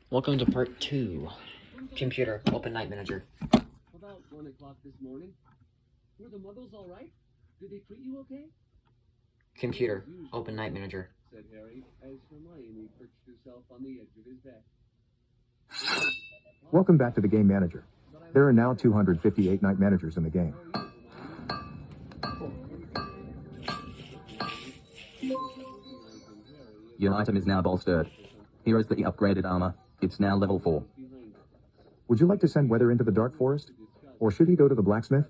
Welcome to part 2. Computer, open Night Manager. About 1 o'clock this morning. Were the muggles all right? Did they treat you okay? Computer, open Night Manager. Said Harry, as Hermione perched herself on the edge of his bed. Welcome back to the Game Manager. There are now 258 Night Managers in the game. Your item is now bolstered. Here is the upgraded armor. It's now level 4. Would you like to send Weather into the Dark Forest? Or should he go to the blacksmith?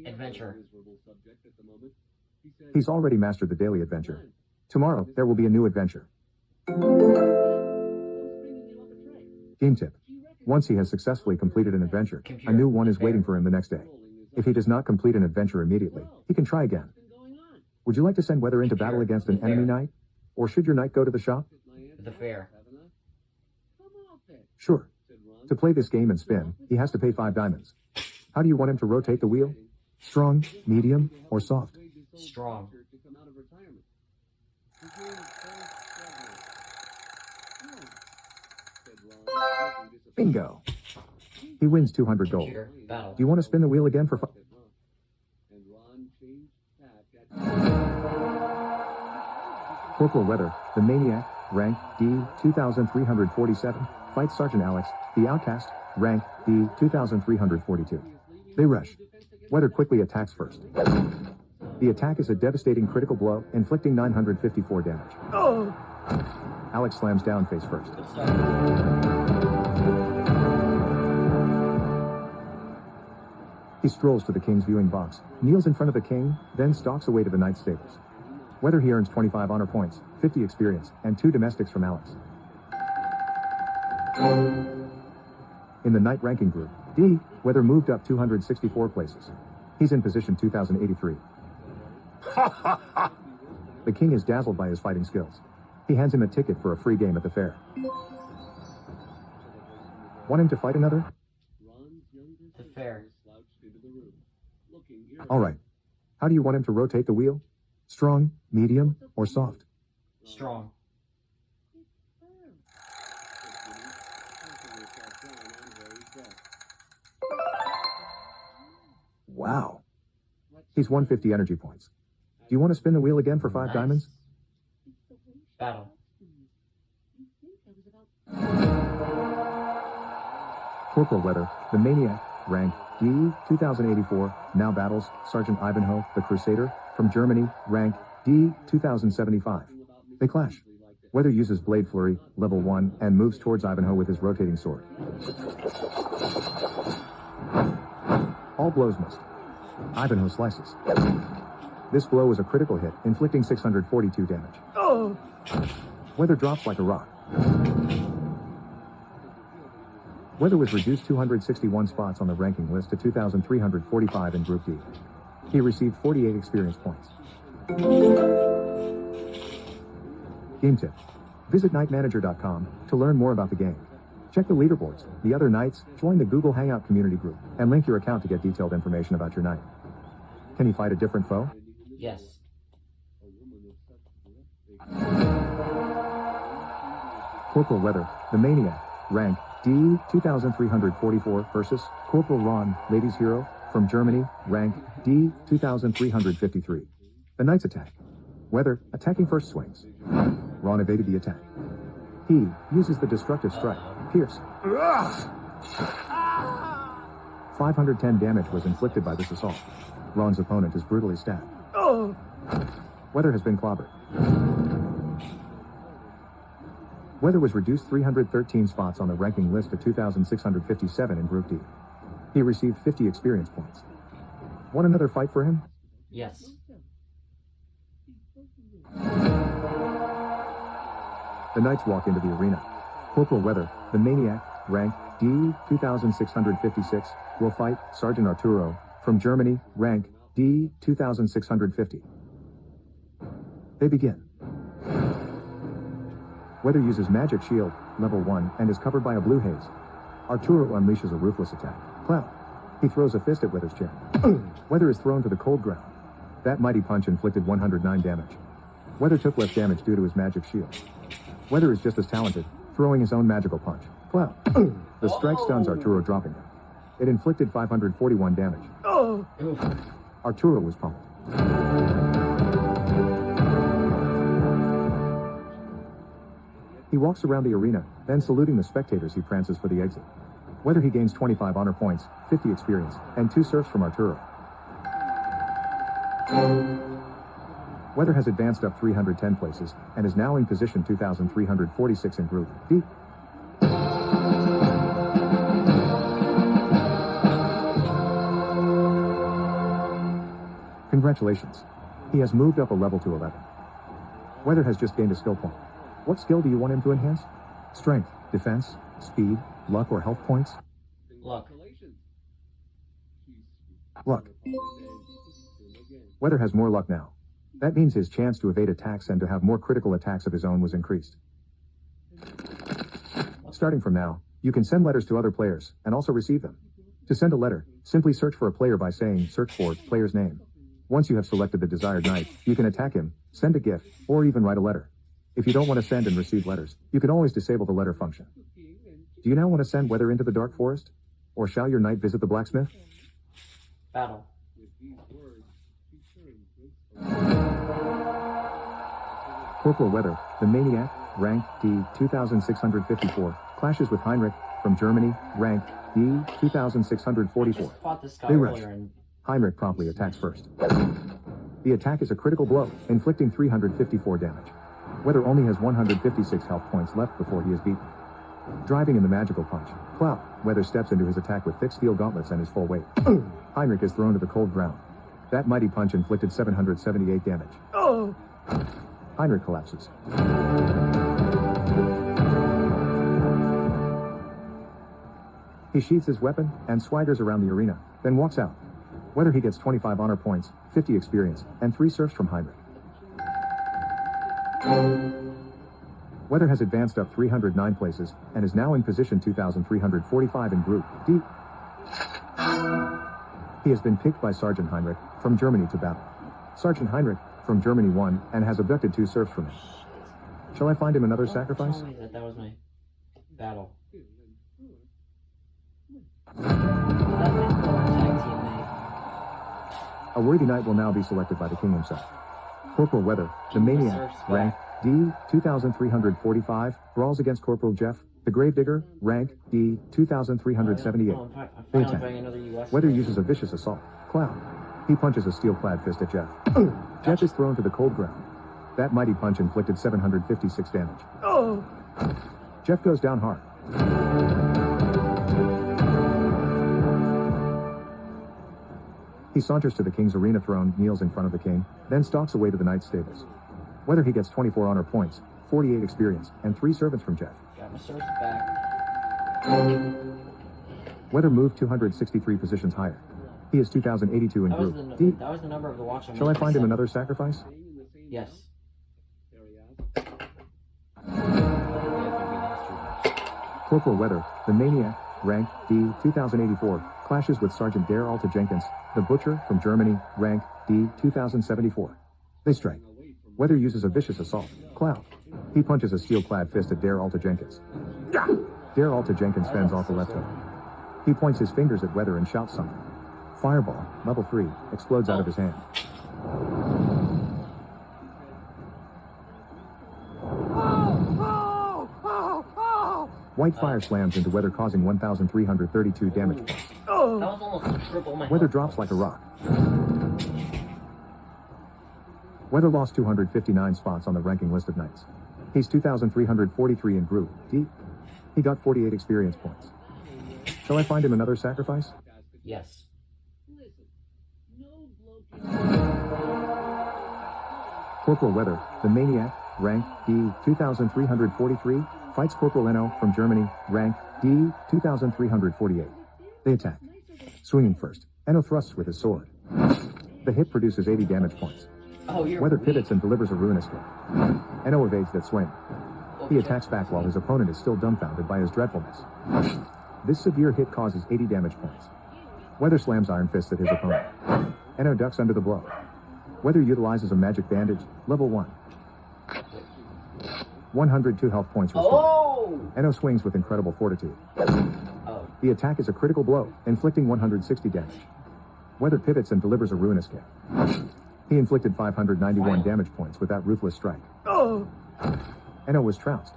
Adventure. He's already mastered the daily adventure. Tomorrow, there will be a new adventure. Game tip. Once he has successfully completed an adventure, a new one is waiting for him the next day. If he does not complete an adventure immediately, he can try again. Would you like to send Weather into battle against an enemy knight? Or should your knight go to the shop? The fair. Sure. To play this game and spin, he has to pay 5 diamonds. How do you want him to rotate the wheel? Strong, medium, or soft? Strong. Bingo. He wins 200 gold. Computer, battle. Do you want to spin the wheel again for Corporal Weather, the Maniac, rank D, 2347, fights Sergeant Alex, the Outcast, rank D, 2342. They rush. Weather quickly attacks first. The attack is a devastating critical blow, inflicting 954 damage. Oh! Alex slams down face first. Good start. He strolls to the king's viewing box, kneels in front of the king, then stalks away to the knight's stables. Weather he earns 25 honor points, 50 experience, and 2 domestics from Alex. In the knight ranking group, D, Weather moved up 264 places. He's in position 2083. The king is dazzled by his fighting skills. He hands him a ticket for a free game at the fair. Want him to fight another? The fair. All right. How do you want him to rotate the wheel? Strong, medium, or soft? Strong. Wow. He's 150 energy points. Do you want to spin the wheel again for 5 Nice. diamonds? Battle. Corporal Weather, the Maniac, rank D, 2084, now battles Sergeant Ivanhoe, the Crusader, from Germany, rank D, 2075. They clash. Weather uses Blade Flurry, level 1, and moves towards Ivanhoe with his rotating sword. All blows missed. Ivanhoe slices. This blow is a critical hit, inflicting 642 damage. Oh! Weather drops like a rock. Weather was reduced 261 spots on the ranking list to 2,345 in Group D. He received 48 experience points. Game tip. Visit knightmanager.com to learn more about the game. Check the leaderboards, the other knights, join the Google Hangout community group, and link your account to get detailed information about your knight. Can he fight a different foe? Yes. Corporal Weather, the Maniac, rank D, 2344 versus Corporal Ron, ladies hero, from Germany, rank D, 2353. The Knights attack. Weather, attacking first swings. Ron evaded the attack. He uses the destructive strike, Pierce. 510 damage was inflicted by this assault. Ron's opponent is brutally stabbed. Weather has been clobbered. Weather was reduced 313 spots on the ranking list to 2,657 in Group D. He received 50 experience points. Want another fight for him? Yes. The Knights walk into the arena. Corporal Weather, the Maniac, rank D, 2656, will fight Sergeant Arturo, from Germany, rank D, 2650. They begin. Weather uses Magic Shield, level 1, and is covered by a blue haze. Arturo unleashes a ruthless attack. Cloud. He throws a fist at Weather's chair. Weather is thrown to the cold ground. That mighty punch inflicted 109 damage. Weather took less damage due to his Magic Shield. Weather is just as talented, throwing his own magical punch. Cloud. The strike stuns Arturo, dropping him. It inflicted 541 damage. Oof. Arturo was pummeled. He walks around the arena, then saluting the spectators he prances for the exit. Whether he gains 25 honor points, 50 experience, and 2 serfs from Arturo. Weather has advanced up 310 places, and is now in position 2,346 in Group D. Congratulations. He has moved up a level to 11. Weather has just gained a skill point. What skill do you want him to enhance? Strength, defense, speed, luck, or health points? Luck. Luck. Weather has more luck now. That means his chance to evade attacks and to have more critical attacks of his own was increased. Starting from now, you can send letters to other players, and also receive them. To send a letter, simply search for a player by saying search for player's name. Once you have selected the desired knight, you can attack him, send a gift, or even write a letter. If you don't want to send and receive letters, you can always disable the letter function. Do you now want to send Weather into the Dark Forest? Or shall your knight visit the blacksmith? Battle. Corporal Weather, the Maniac, rank D 2654, clashes with Heinrich, from Germany, rank D 2644. Just fought this guy They rush. earlier and Heinrich promptly attacks first. The attack is a critical blow, inflicting 354 damage. Weather only has 156 health points left before he is beaten. Driving in the magical punch, Clout, Weather steps into his attack with thick steel gauntlets and his full weight. Heinrich is thrown to the cold ground. That mighty punch inflicted 778 damage. Heinrich collapses. He sheathes his weapon and swaggers around the arena, then walks out. Whether he gets 25 honor points, 50 experience, and 3 serfs from Heinrich. Weather has advanced up 309 places, and is now in position 2,345 in Group D. He has been picked by Sergeant Heinrich, from Germany, to battle. Sergeant Heinrich, from Germany, won, and has abducted 2 serfs from him. Shall I find him another sacrifice? Tell me that was my battle. A worthy knight will now be selected by the king himself. Corporal Weather, the Maniac, rank D 2345, brawls against Corporal Jeff, the Gravedigger, rank D 2378. They attack. Weather uses a vicious assault. Cloud. He punches a steel-clad fist at Jeff. Jeff is thrown to the cold ground. That mighty punch inflicted 756 damage. Jeff goes down hard. He saunters to the king's arena throne, kneels in front of the king, then stalks away to the knight's stables. Whether he gets 24 honor points, 48 experience, and 3 servants from Jeff. Got my serfs back. Weather moved 263 positions higher. He is 2082 in Group D. That was the number of the watch. Shall I find him another sacrifice? Yes. Corporal Weather, the Maniac, rank D 2084, clashes with Sergeant Dare Alta Jenkins, the Butcher, from Germany, rank D 2074. They strike. Weather uses a vicious assault. Cloud. He punches a steel-clad fist at Dare Alta Jenkins. Dare Alta Jenkins fends off the left hook. He points his fingers at Weather and shouts something. Fireball, level 3, explodes out of his hand. White fire slams into Weather, causing 1,332 damage points. That was almost triple my Weather health drops points. like a rock. Weather lost 259 spots on the ranking list of knights. He's 2,343 in Group D. He got 48 experience points. Shall I find him another sacrifice? Yes. Corporal Weather, the Maniac, rank D 2343, fights Corporal Enno, from Germany, rank D 2348. They attack. Swinging first, Enno thrusts with his sword. The hit produces 80 damage points. Oh, you're Weather weak. pivots and delivers a ruinous hit. Enno evades that swing. He attacks back while his opponent is still dumbfounded by his dreadfulness. This severe hit causes 80 damage points. Weather slams Iron Fist at his opponent. Enno ducks under the blow. Weather utilizes a magic bandage, level 1. 102 health points restored. Oh! Eno swings with incredible fortitude. Oh. The attack is a critical blow, inflicting 160 damage. Weather pivots and delivers a ruinous kick. He inflicted 591 damage points with that ruthless strike. Eno was trounced.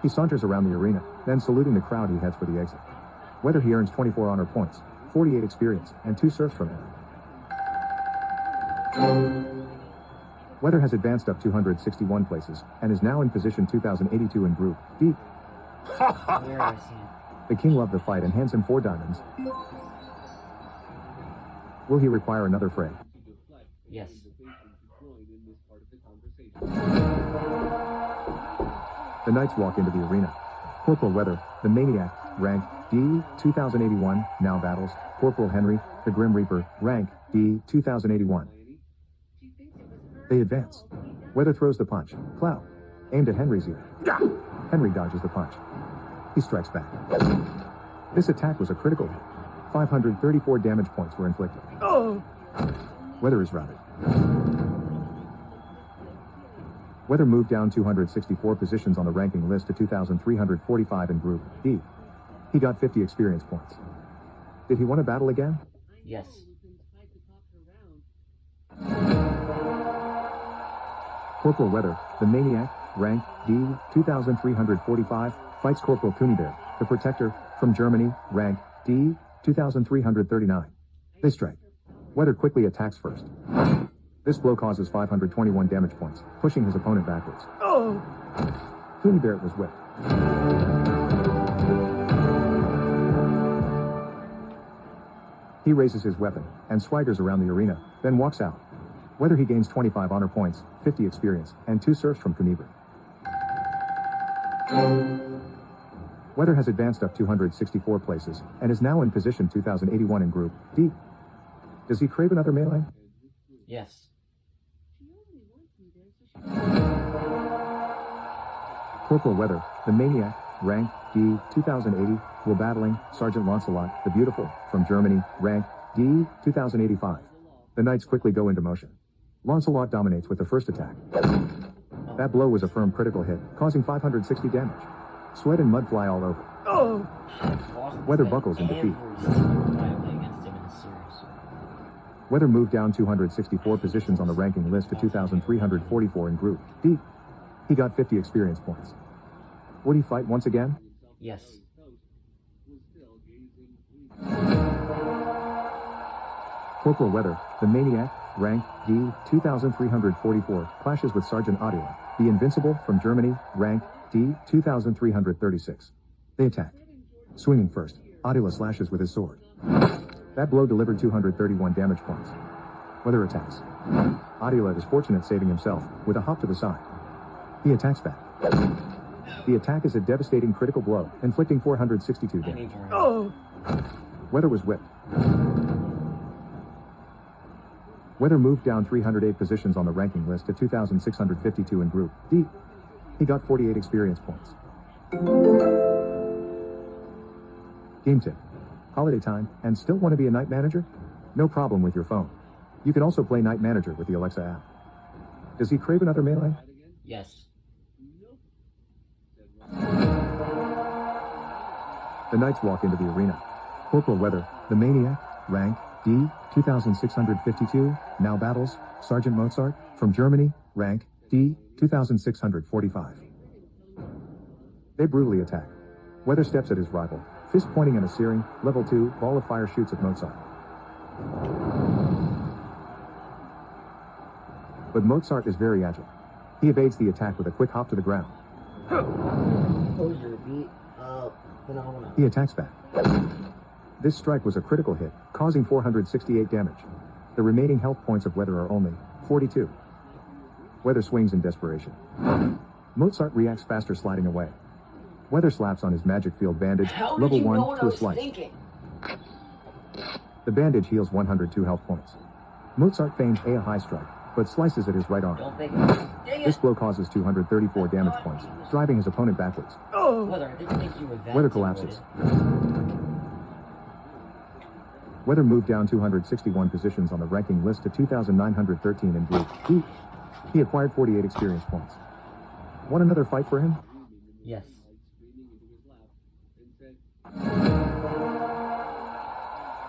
He saunters around the arena, then saluting the crowd he heads for the exit. Whether he earns 24 honor points, 48 experience, and 2 serfs from Eno. Weather has advanced up 261 places, and is now in position 2082 in Group D. Where is he? The king loved the fight and hands him 4 diamonds. Will he require another fray? Yes. The knights walk into the arena. Corporal Weather, the maniac, rank D, 2081, now battles. Corporal Henry, the Grim Reaper, rank D, 2081. They advance. Weather throws the punch. Cloud, aimed at Henry's ear. Henry dodges the punch. He strikes back. This attack was a critical hit. 534 damage points were inflicted. Weather is routed. Weather moved down 264 positions on the ranking list to 2,345 in Group D. He got 50 experience points. Did he want to battle again? Yes. Corporal Weather, the maniac, rank D, 2,345, fights Corporal Kunibert, the protector, from Germany, rank D, 2,339. They strike. Weather quickly attacks first. This blow causes 521 damage points, pushing his opponent backwards. Kunibert was whipped. He raises his weapon and swaggers around the arena, then walks out. Whether he gains 25 honor points, 50 experience, and 2 serfs from Kunibert. Weather has advanced up 264 places, and is now in position 2081 in Group D. Does he crave another melee? Yes. Corporal Weather, the maniac, rank D, 2080, will battling Sergeant Lancelot, the Beautiful, from Germany, rank D, 2085. The knights quickly go into motion. Lancelot dominates with the first attack. That blow was a firm critical hit, causing 560 damage. Sweat and mud fly all over. Weather buckles in defeat. Weather moved down 264 positions on the ranking list to 2,344 in Group D. He got 50 experience points. Would he fight once again? Yes. Corporal Weather, the maniac, rank D, 2,344, clashes with Sergeant Adila, the Invincible, from Germany, rank D, 2,336. They attack. Swinging first, Adila slashes with his sword. That blow delivered 231 damage points. Weather attacks. Adila is fortunate saving himself, with a hop to the side. He attacks back. The attack is a devastating critical blow, inflicting 462 damage. Weather was whipped. Weather moved down 308 positions on the ranking list to 2,652 in Group D. He got 48 experience points. Game tip. Holiday time, and still want to be a night manager? No problem with your phone. You can also play Night Manager with the Alexa app. Does he crave another melee? Yes. The knights walk into the arena. Corporal Weather, the maniac, rank D, 2,652, now battles Sergeant Mozart, from Germany, rank D, 2,645. They brutally attack. Weather steps at his rival, fist pointing at a searing, level 2, ball of fire shoots at Mozart. But Mozart is very agile. He evades the attack with a quick hop to the ground. Poser beat Phenomena. He attacks back. This strike was a critical hit, causing 468 damage. The remaining health points of Weather are only 42. Weather swings in desperation. Mozart reacts faster, sliding away. Weather slaps on his magic field bandage, How level did you 1, know what I to a was slice. thinking? The bandage heals 102 health points. Mozart feigns a high strike, but slices at his right arm. Don't think. Dang This it! blow causes 234 damage points, driving his opponent backwards. Weather, I didn't think you were that Weather intimidated. collapses. Weather moved down 261 positions on the ranking list to 2,913 in Group D. He acquired 48 experience points. Want another fight for him? Yes.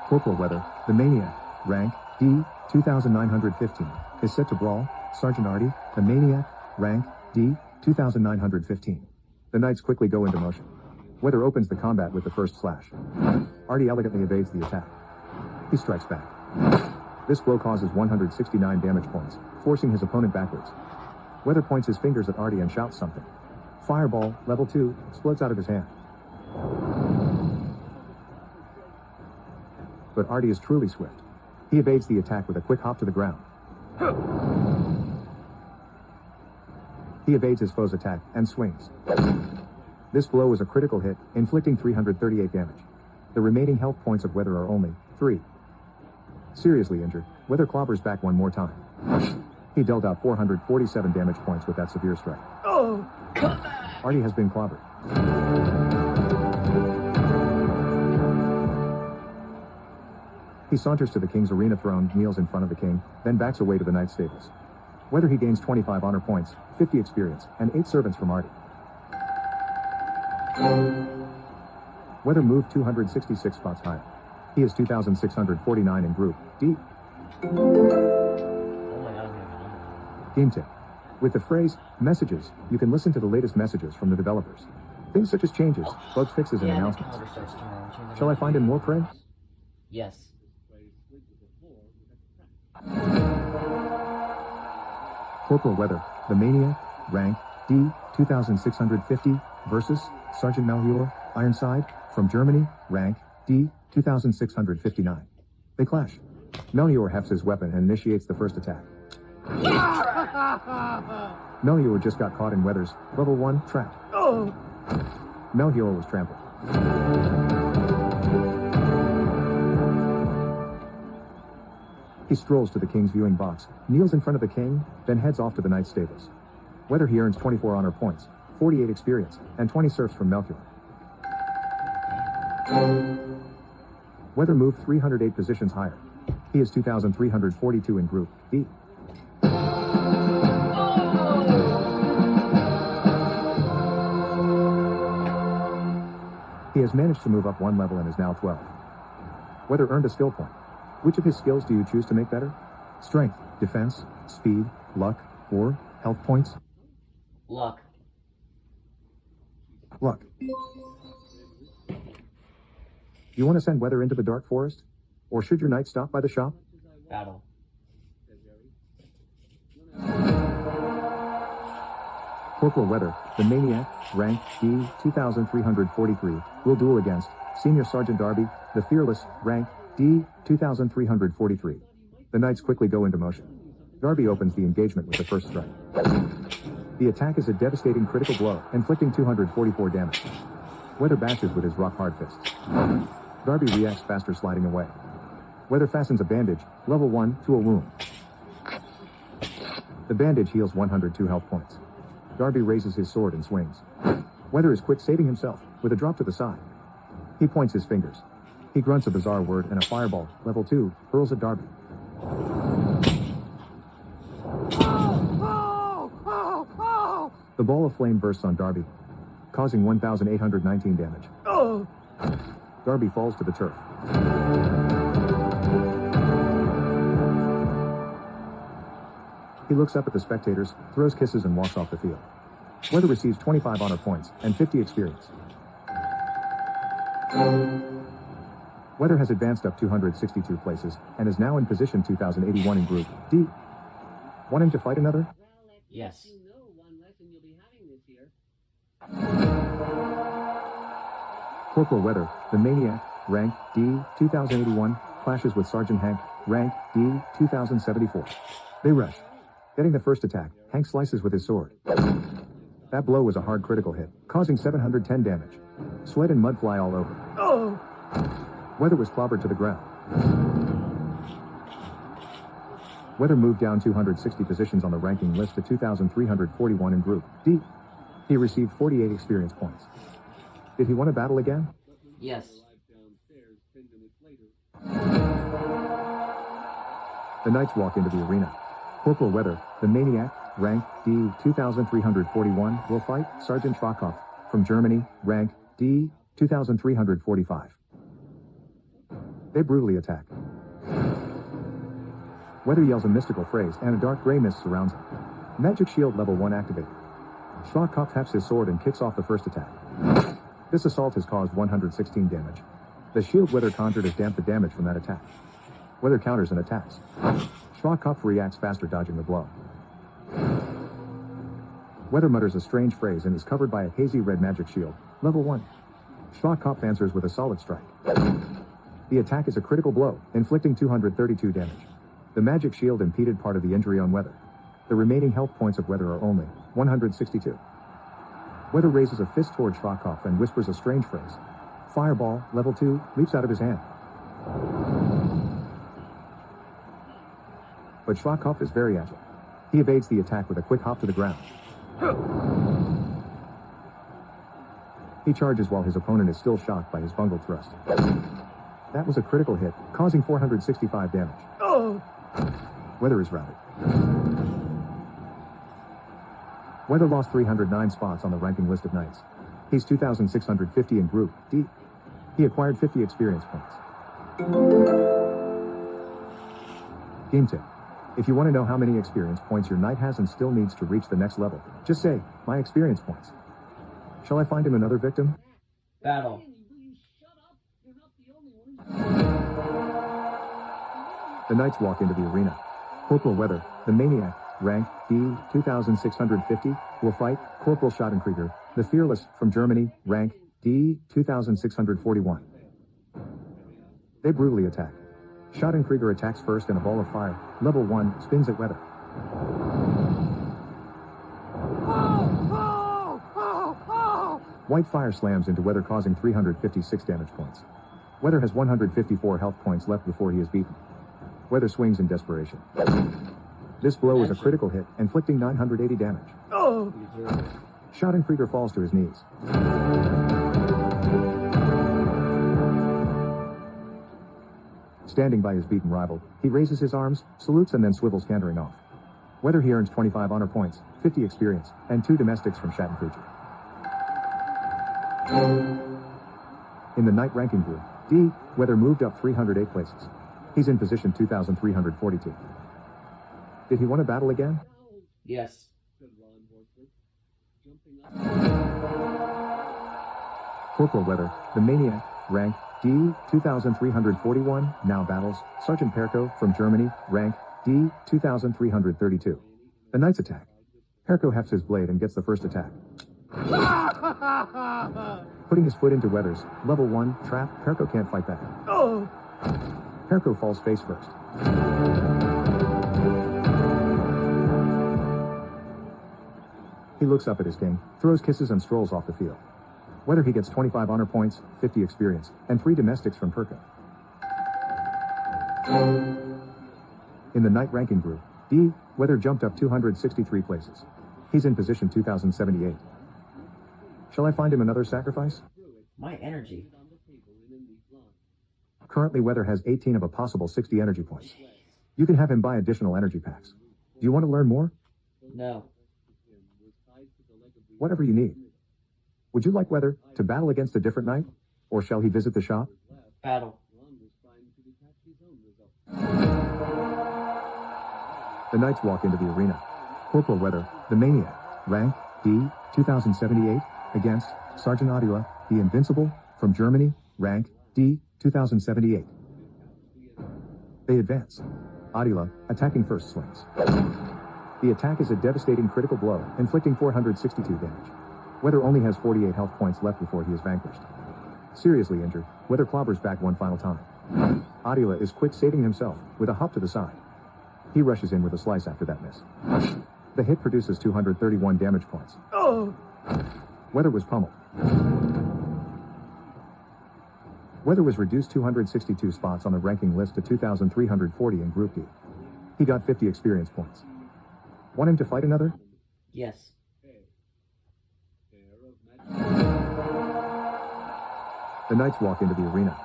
Corporal Weather, the Maniac, rank D, 2,915, is set to brawl Sergeant Artie, the Maniac, rank D, 2,915. The knights quickly go into motion. Weather opens the combat with the first slash. Artie elegantly evades the attack. He strikes back. This blow causes 169 damage points, forcing his opponent backwards. Weather points his fingers at Artie and shouts something. Fireball, level 2, explodes out of his hand. But Artie is truly swift. He evades the attack with a quick hop to the ground. He evades his foe's attack and swings. This blow is a critical hit, inflicting 338 damage. The remaining health points of Weather are only 3. Seriously injured, Weather clobbers back one more time. He dealt out 447 damage points with that severe strike. Artie has been clobbered. He saunters to the king's arena throne, kneels in front of the king, then backs away to the knight's stables. Whether he gains 25 honor points, 50 experience, and 8 servants from Artie. Weather moved 266 spots higher. He is 2,649 in Group D. Oh my god. Game tip. With the phrase, messages, you can listen to the latest messages from the developers. Things such as changes, bug fixes, and announcements. Shall I find in more prey? Yes. Corporal Weather, the Maniac, rank D, 2,650, versus Sergeant Melchior, Ironside, from Germany, rank D, 2,659. They clash. Melchior hefts his weapon and initiates the first attack. Melchior just got caught in Weather's level 1 trap. Melchior was trampled. He strolls to the king's viewing box, kneels in front of the king, then heads off to the knight's stables. Whether he earns 24 honor points, 48 experience, and 20 serfs from Melchior. Weather moved 308 positions higher. He is 2,342 in Group B. He has managed to move up 1 level and is now 12. Weather earned a skill point. Which of his skills do you choose to make better? Strength, defense, speed, luck, or health points? Luck. Luck. You want to send Weather into the dark forest? Or should your knight stop by the shop? Battle. Corporal Weather, the Maniac, rank D, 2,343, will duel against Senior Sergeant Darby, the Fearless, rank D, 2,343. The knights quickly go into motion. Darby opens the engagement with the first strike. The attack is a devastating critical blow, inflicting 244 damage. Weather bashes with his rock-hard fists. Darby reacts faster, sliding away. Weather fastens a bandage, level 1, to a wound. The bandage heals 102 health points. Darby raises his sword and swings. Weather is quick, saving himself, with a drop to the side. He points his fingers. He grunts a bizarre word and a fireball, level 2, hurls at Darby. The ball of flame bursts on Darby, causing 1,819 damage. Darby falls to the turf. He looks up at the spectators, throws kisses, and walks off the field. Weather receives 25 honor points and 50 experience. Weather has advanced up 262 places and is now in position 2081 in Group D. Want him to fight another? Yes. You know one lesson you'll be having this year. Corporal Weather, the Maniac, rank D, 2081, clashes with Sergeant Hank, rank D, 2074. They rush. Getting the first attack, Hank slices with his sword. That blow was a hard critical hit, causing 710 damage. Sweat and mud fly all over. Weather was clobbered to the ground. Weather moved down 260 positions on the ranking list to 2,341 in Group D. He received 48 experience points. Did he want to battle again? Yes. Downstairs 10 minutes later. The Knights walk into the arena. Corporal Weather, the Maniac, rank D 2341, will fight Sergeant Schwarzkopf from Germany, rank D 2345. They brutally attack. Weather yells a mystical phrase and a dark gray mist surrounds him. Magic Shield level 1 activated. Schwarzkopf hefts his sword and kicks off the first attack. This assault has caused 116 damage. The shield Weather conjured has damped the damage from that attack. Weather counters and attacks. Schwarzkopf reacts faster, dodging the blow. Weather mutters a strange phrase and is covered by a hazy red magic shield, level 1. Schwarzkopf answers with a solid strike. The attack is a critical blow, inflicting 232 damage. The magic shield impeded part of the injury on Weather. The remaining health points of Weather are only 162. Weather raises a fist toward Schwarzkopf and whispers a strange phrase. Fireball, level 2, leaps out of his hand. But Schwarzkopf is very agile. He evades the attack with a quick hop to the ground. He charges while his opponent is still shocked by his bungled thrust. That was a critical hit, causing 465 damage. Weather is routed. Weather lost 309 spots on the ranking list of knights. He's 2,650 in Group D. He acquired 50 experience points. Game tip. If you want to know how many experience points your knight has and still needs to reach the next level, just say, my experience points. Shall I find him another victim? Battle. Will you shut up? You're not the only one. The knights walk into the arena. Corporal Weather, the Maniac, rank D 2650, will fight Corporal Schottenkrieger, the Fearless from Germany, rank D 2641. They brutally attack. Schottenkrieger attacks first and a ball of fire, level 1, spins at Weather. White fire slams into Weather, causing 356 damage points. Weather has 154 health points left before he is beaten. Weather swings in desperation. This blow is a critical hit, inflicting 980 damage. Schottenkrieger falls to his knees. Standing by his beaten rival, he raises his arms, salutes, and then swivels, cantering off. Weather he earns 25 honor points, 50 experience, and 2 domestics from Schottenkrieger. In the knight ranking group D, Weather moved up 308 places. He's in position 2,342. Did he want to battle again? Yes. Said Ron hoarsely, jumping up. Corporal Weather, the Maniac, rank D 2341, now battles Sergeant Perko from Germany, rank D 2332. The knights attack. Perko hefts his blade and gets the first attack. Putting his foot into Weather's level 1 trap, Perko can't fight back. Perko falls face first. He looks up at his king, throws kisses, and strolls off the field. Weather he gets 25 honor points, 50 experience, and 3 domestics from Perko. In the knight ranking group D, Weather jumped up 263 places. He's in position 2078. Shall I find him another sacrifice? My energy. Currently, Weather has 18 of a possible 60 energy points. You can have him buy additional energy packs. Do you want to learn more? No. Whatever you need. Would you like Weather to battle against a different knight? Or shall he visit the shop? Battle. The knights walk into the arena. Corporal Weather, the Maniac, rank D 2078, against Sergeant Adila, the Invincible, from Germany, rank D 2078. They advance. Adila, attacking first, swings. The attack is a devastating critical blow, inflicting 462 damage. Weather only has 48 health points left before he is vanquished. Seriously injured, Weather clobbers back one final time. Adila is quick, saving himself with a hop to the side. He rushes in with a slice after that miss. The hit produces 231 damage points. Weather was pummeled. Weather was reduced 262 spots on the ranking list to 2,340 in Group D. He got 50 experience points. Want him to fight another? Yes. The knights walk into the arena.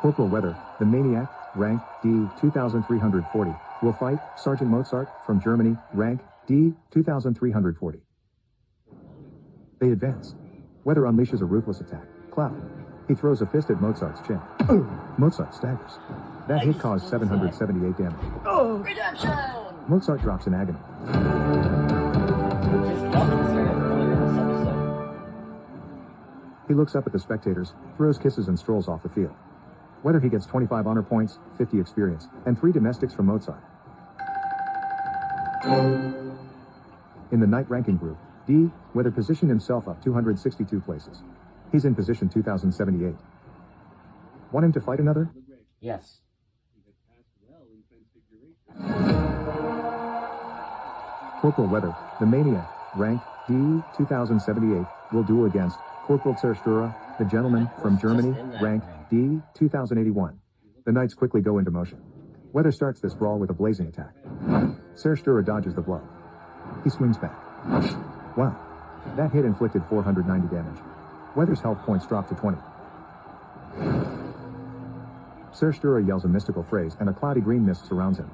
Corporal Weather, the Maniac, rank D 2340, will fight Sergeant Mozart from Germany, rank D, 2340. They advance. Weather unleashes a ruthless attack. Cloud. He throws a fist at Mozart's chin. Mozart staggers. That hit caused 778 damage. Redemption! Mozart drops in agony. Just nothing was very earlier in this episode. He looks up at the spectators, throws kisses and strolls off the field. Whether he gets 25 honor points, 50 experience, and 3 domestics from Mozart. In the night ranking group, D, Weather positioned himself up 262 places. He's in position 2078. Want him to fight another? Yes. Corporal Weather, the Maniac, rank D, 2078, will duel against Corporal Zerstörer, the Gentleman from Germany, rank D, 2081. The knights quickly go into motion. Weather starts this brawl with a blazing attack. Zerstörer dodges the blow. He swings back. Wow. That hit inflicted 490 damage. Weather's health points drop to 20. Zerstörer yells a mystical phrase and a cloudy green mist surrounds him.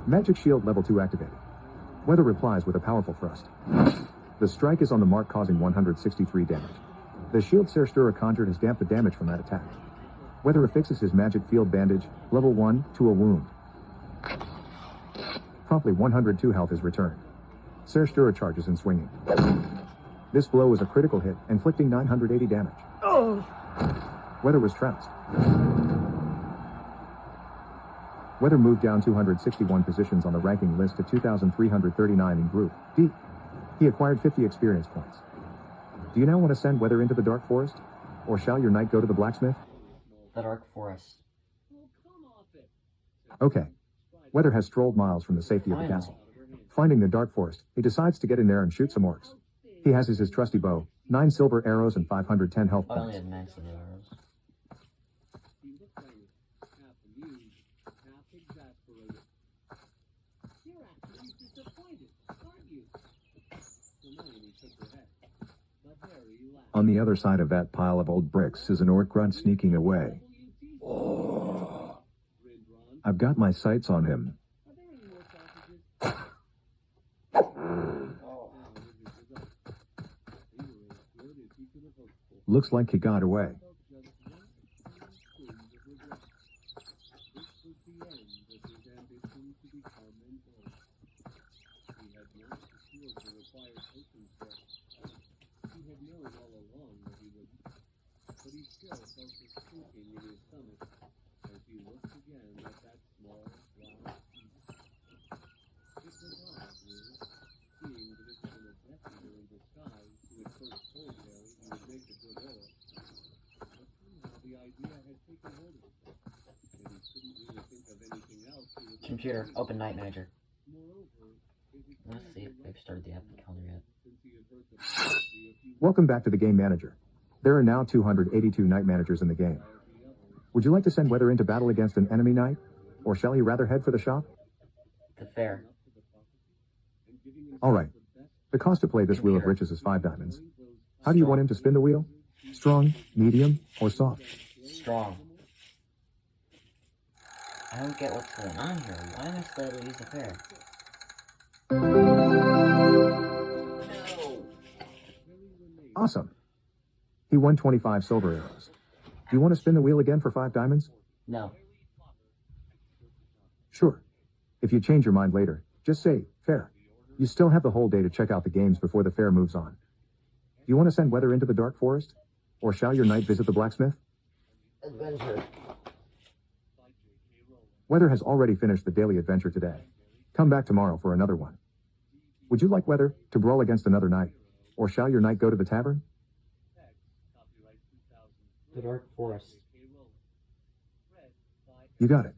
Magic shield level 2 activated. Weather replies with a powerful thrust. The strike is on the mark, causing 163 damage. The shield Zerstörer conjured has damped the damage from that attack. Weather affixes his magic field bandage, level 1, to a wound. Promptly 102 health is returned. Zerstörer charges in swinging. This blow is a critical hit, inflicting 980 damage. Weather was trounced. Weather moved down 261 positions on the ranking list to 2,339 in Group D. He acquired 50 experience points. Do you now want to send Weather into the Dark Forest? Or shall your knight go to the blacksmith? The Dark Forest. Okay. Weather has strolled miles from the safety of the castle. Finding the Dark Forest, he decides to get in there and shoot some orcs. He has his trusty bow, 9 silver arrows and 510 health I only points. have 9 silver arrows. He looked at you, half amused, half exasperated. You're actually disappointed, aren't you? Hermione shook her head, but Harry laughed. On the other side of that pile of old bricks is an orc grunt sneaking away. Grinned Ron. I've got my sights on him. Are there any more sausages? Looks like he got away. Computer, open Night Manager. Let's see if they've started the epic calendar yet. Welcome back to the Game Manager. There are now 282 Night Managers in the game. Would you like to send Weather into battle against an enemy knight? Or shall he rather head for the shop? The fair. Alright. The cost to play this Wheel of Riches is 5 diamonds. How do you want him to spin the wheel? Strong, medium, or soft? Strong. I don't get what's going on here. Why am I still able to use the fair? No. Awesome. He won 25 silver arrows. Do you want to spin the wheel again for 5 diamonds? No. Sure. If you change your mind later, just say, fair. You still have the whole day to check out the games before the fair moves on. Do you want to send Weather into the Dark Forest? Or shall your knight visit the blacksmith? Adventure. Weather has already finished the daily adventure today. Come back tomorrow for another one. Would you like Weather to brawl against another knight? Or shall your knight go to the tavern? The Dark Forest. You got it.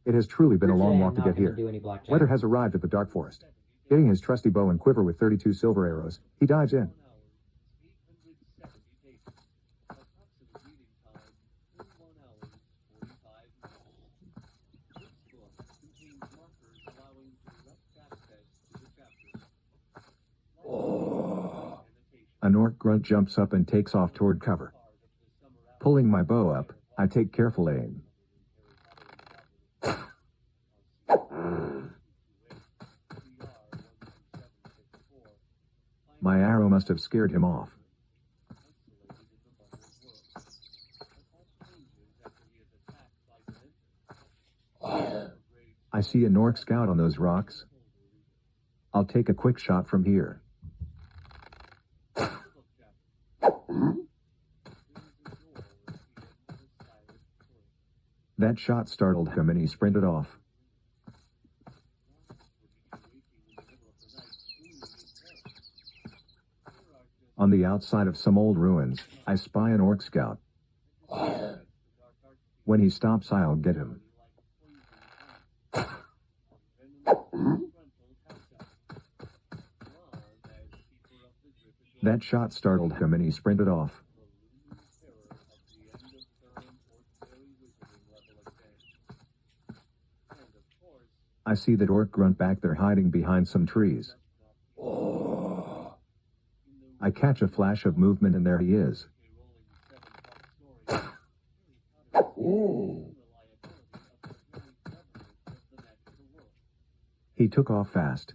It has truly been a long walk to get here. Do any blackjack. Weather has arrived at the Dark Forest. Getting his trusty bow and quiver with 32 silver arrows, he dives in. An orc grunt jumps up and takes off toward cover. Pulling my bow up, I take careful aim. My arrow must have scared him off. I see an orc scout on those rocks. I'll take a quick shot from here. That shot startled him and he sprinted off. On the outside of some old ruins, I spy an orc scout. When he stops, I'll get him. That shot startled him and he sprinted off. I see that orc grunt back there hiding behind some trees. I catch a flash of movement and there he is. He took off fast.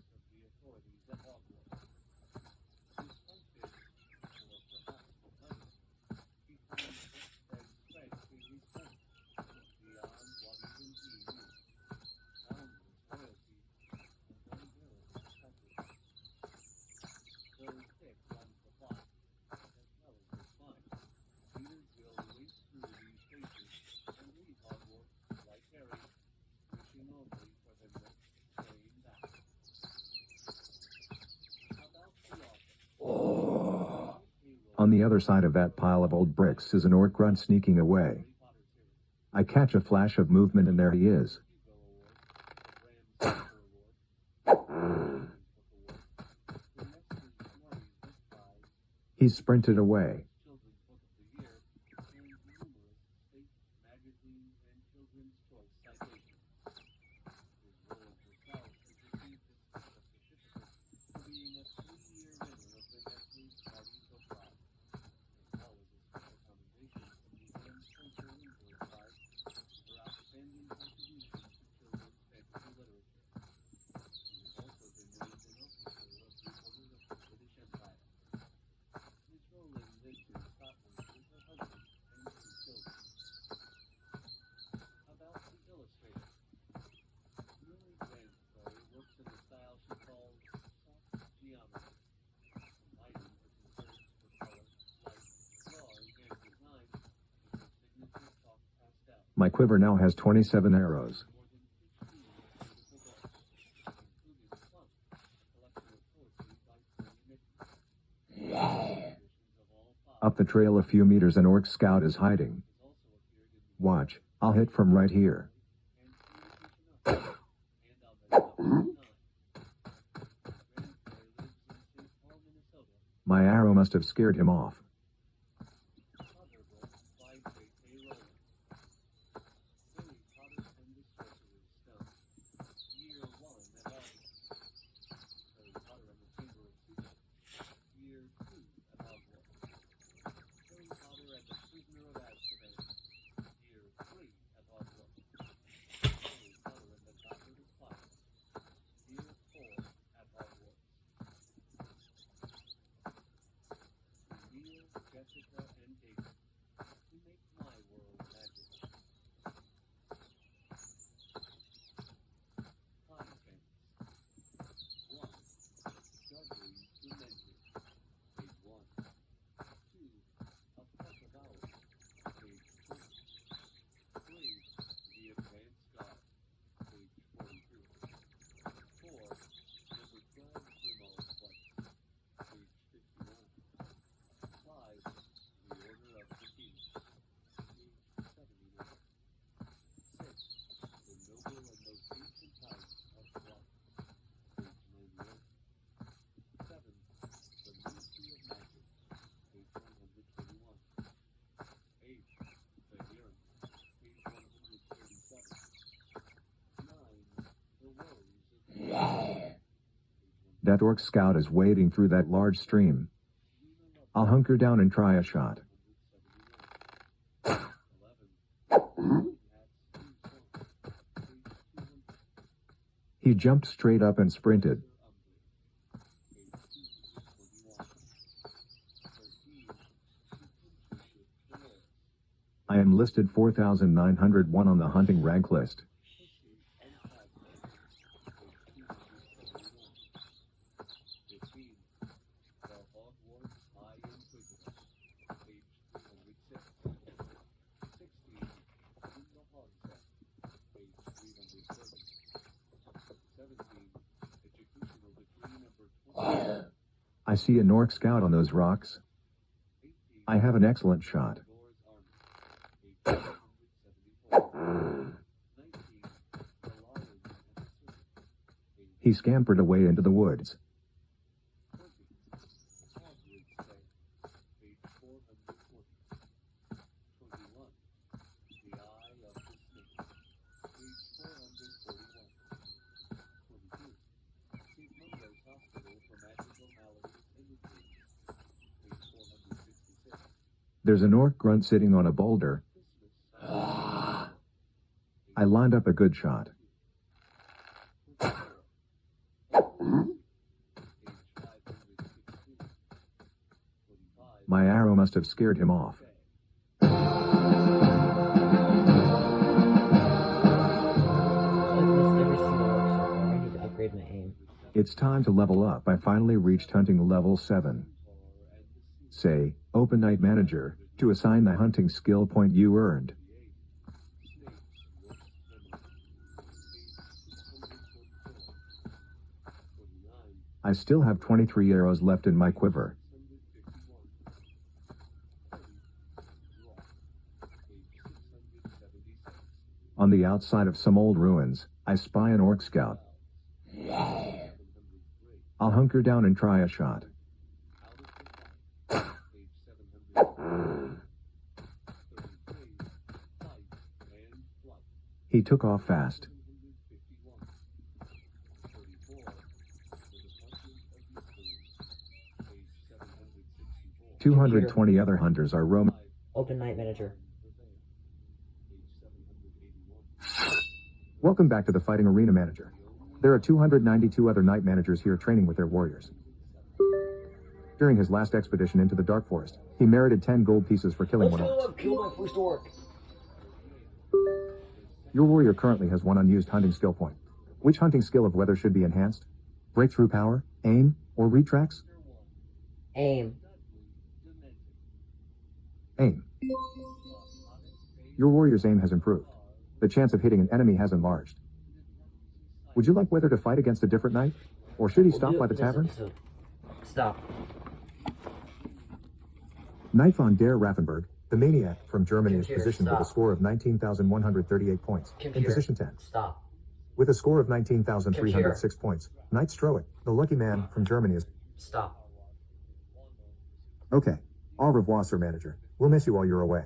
On the other side of that pile of old bricks is an orc grunt sneaking away. I catch a flash of movement and there he is. He sprinted away. My quiver now has 27 arrows. Up the trail a few meters an orc scout is hiding. Watch, I'll hit from right here. My arrow must have scared him off. That orc scout is wading through that large stream. I'll hunker down and try a shot. He jumped straight up and sprinted. I am listed 4,901 on the hunting rank list. I see a Nork scout on those rocks. I have an excellent shot. He scampered away into the woods. There's an orc grunt sitting on a boulder. I lined up a good shot. My arrow must have scared him off. I missed every single orc so far. I need to upgrade my aim. It's time to level up. I finally reached hunting level 7. Say, Open Night Manager, to assign the hunting skill point you earned. I still have 23 arrows left in my quiver. On the outside of some old ruins, I spy an orc scout. I'll hunker down and try a shot. He took off fast. 220 other hunters are roaming. Open Night Manager. Welcome back to the Fighting Arena Manager. There are 292 other night managers here training with their warriors. During his last expedition into the Dark Forest, he merited 10 gold pieces for killing one orc. Kill my first orc. Your warrior currently has one unused hunting skill point. Which hunting skill of weather should be enhanced? Breakthrough power, aim, or retracts? Aim. Aim. Your warrior's aim has improved. The chance of hitting an enemy has enlarged. Would you like weather to fight against a different knight? Or should he stop by the tavern? Stop. Knight von der Raffenberg, the maniac from Germany, is Computer, positioned with a stop. score of 19,138 points. In Computer, position 10. Stop. With a score of 19,306 points, Knight Stroic, the lucky man from Germany, is... Stop. Okay. Au revoir, Sir Manager. We'll miss you while you're away.